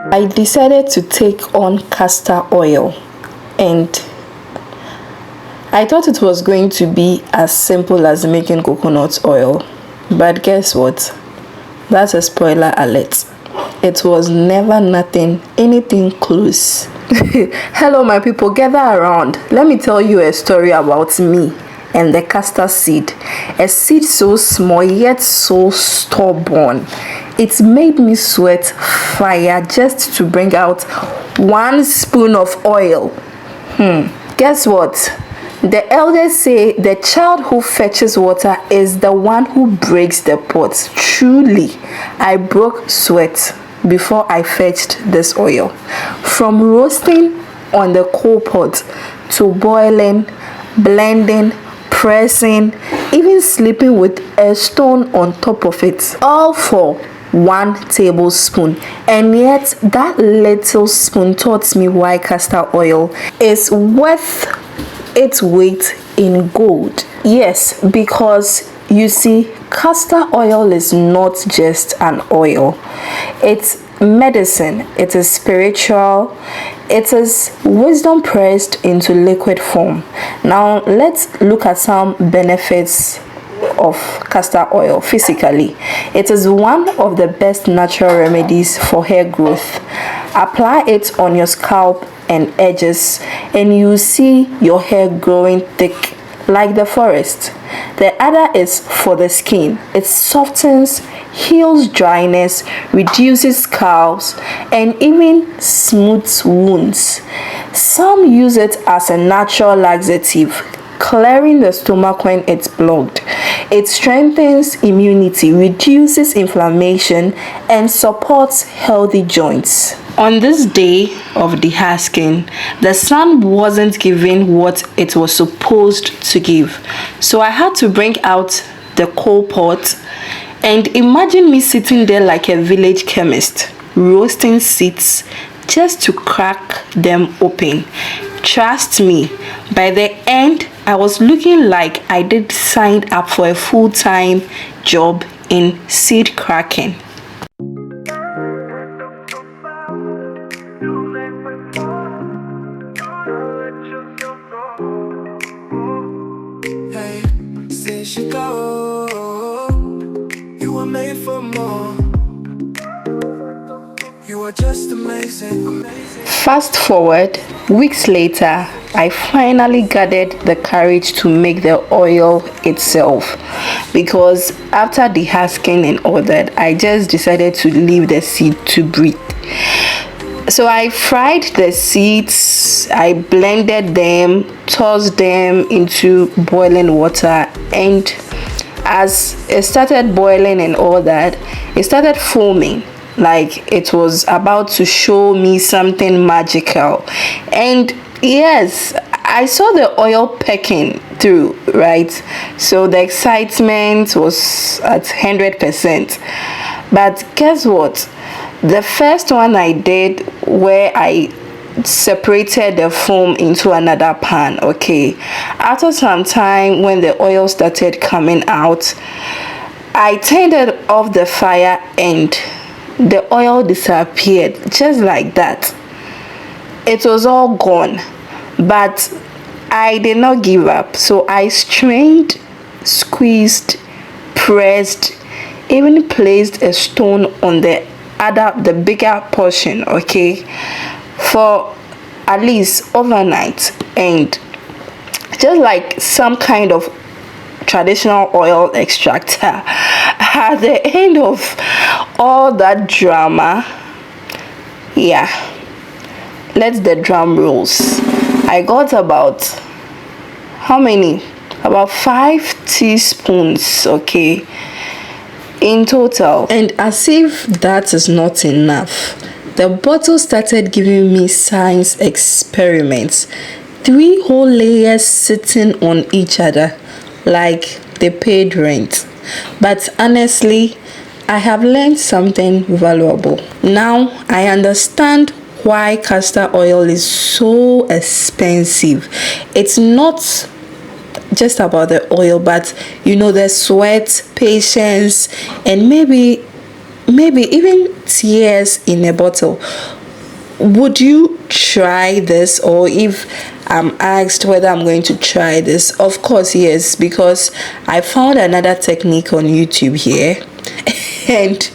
I decided to take on castor oil, and I thought it was going to be as simple as making coconut oil, but guess what? That's a spoiler alert. It was never anything close. Hello my people, gather around. Let me tell you a story about me and the castor seed. A seed so small yet so stubborn. It made me sweat fire just to bring out 1 spoon of oil. Guess what? The elders say the child who fetches water is the one who breaks the pot. Truly, I broke sweat before I fetched this oil. From roasting on the coal pot to boiling, blending, pressing, even sleeping with a stone on top of it, all for 1 tablespoon. And yet that little spoon taught me why castor oil is worth its weight in gold. Yes, because you see, castor oil is not just an oil. It's medicine, it is spiritual, it is wisdom pressed into liquid form. Now let's look at some benefits of castor oil physically. It is one of the best natural remedies for hair growth. Apply it on your scalp and edges and you see your hair growing thick like the forest. The other is for the skin. It softens, heals dryness, reduces scalds, and even smooths wounds. Some use it as a natural laxative, clearing the stomach when it's blocked. It strengthens immunity, reduces inflammation, and supports healthy joints. On this day of the hasking, the sun wasn't giving what it was supposed to give. So I had to bring out the coal pot and imagine me sitting there like a village chemist, roasting seeds just to crack them open. Trust me, by the end, I was looking like I did sign up for a full-time job in seed cracking. Hey, since you go, you were made for more. You are just amazing. Fast forward, weeks later, I finally gathered the courage to make the oil itself, because after the husking and all that, I just decided to leave the seed to breathe. So I fried the seeds, I blended them, tossed them into boiling water, and as it started boiling and all that, it started foaming like it was about to show me something magical. And yes, I saw the oil pecking through, right? So the excitement was at 100%. But guess what? The first one I did, where I separated the foam into another pan, okay, after some time when the oil started coming out, I turned it off the fire and the oil disappeared just like that. It was all gone, but I did not give up. So I strained, squeezed, pressed, even placed a stone on the bigger portion, okay, for at least overnight. And just like some kind of traditional oil extractor, at the end of all that drama, yeah, let the drum rolls. I got about how many? About 5 teaspoons, okay, in total. And as if that is not enough, the bottle started giving me science experiments. 3 whole layers sitting on each other like they paid rent. But honestly, I have learned something valuable. Now I understand why castor oil is so expensive. It's not just about the oil, but the sweat, patience, and maybe even tears in a bottle. would you try this? Or if I'm asked whether I'm going to try this, of course yes, because I found another technique on YouTube here. And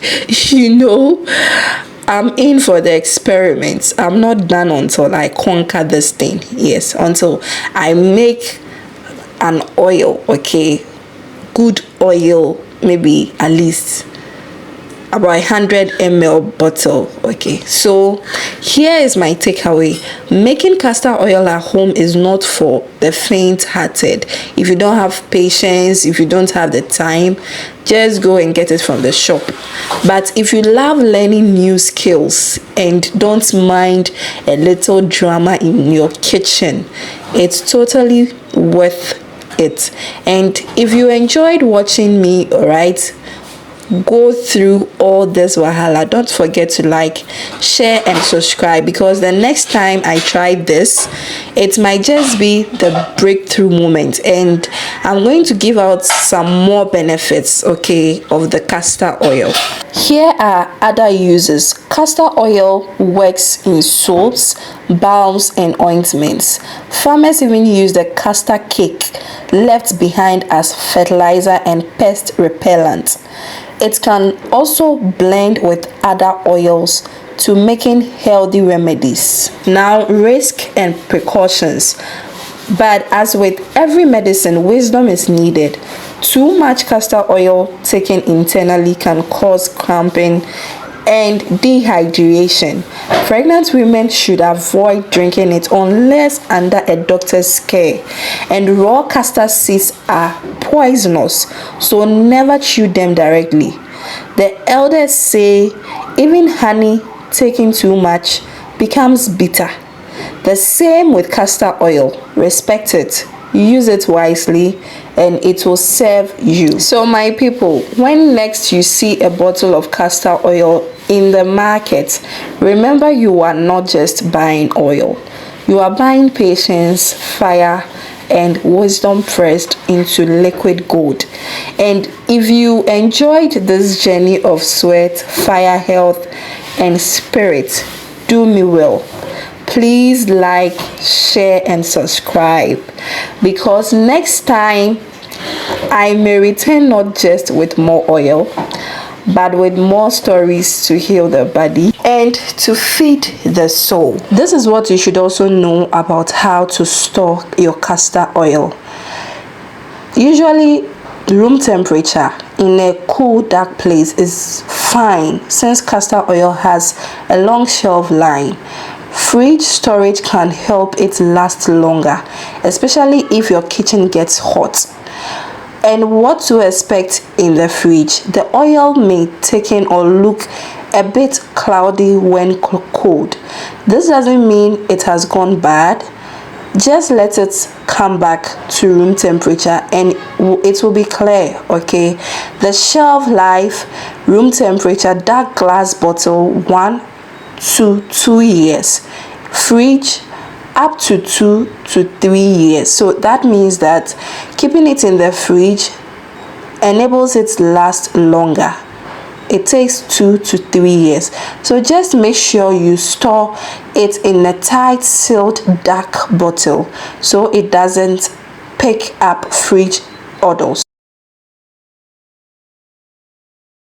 I'm in for the experiments. I'm not done until I conquer this thing. Yes, until I make an oil, okay, good oil, maybe at least about 100 ml bottle. Okay, so here is my takeaway. Making castor oil at home is not for the faint-hearted. If you don't have patience, if you don't have the time, just go and get it from the shop. But if you love learning new skills and don't mind a little drama in your kitchen, it's totally worth it. And if you enjoyed watching me, all right, go through all this wahala, don't forget to like, share and subscribe, because the next time I try this, it might just be the breakthrough moment, and I'm going to give out some more benefits, okay, of the castor oil. Here are other uses. Castor oil works in soaps, balms and ointments. Farmers even use the castor cake left behind as fertilizer and pest repellent. It can also blend with other oils to making healthy remedies. Now, risk and precautions. But as with every medicine, wisdom is needed. Too much castor oil taken internally can cause cramping and dehydration. Pregnant women should avoid drinking it unless under a doctor's care. And raw castor seeds are poisonous, so never chew them directly. The elders say even honey taken too much becomes bitter. The same with castor oil. Respect it, use it wisely, and it will serve you. So my people, when next you see a bottle of castor oil in the market, remember you are not just buying oil, you are buying patience, fire and wisdom pressed into liquid gold. And if you enjoyed this journey of sweat, fire, health and spirit, do me well, please like, share and subscribe, because next time I may return not just with more oil, but with more stories to heal the body and to feed the soul. This is what you should also know about how to store your castor oil. Usually room temperature in a cool dark place is fine, since castor oil has a long shelf life. Fridge storage can help it last longer, especially if your kitchen gets hot. And what to expect in the fridge. The oil may taken or look a bit cloudy when cold. This doesn't mean it has gone bad. Just let it come back to room temperature and it will be clear, okay? The shelf life, room temperature, dark glass bottle, 1 to 2 years. Fridge, up to 2 to 3 years. So that means that keeping it in the fridge enables it to last longer. It takes 2 to 3 years. So just make sure you store it in a tight sealed dark bottle so it doesn't pick up fridge odors.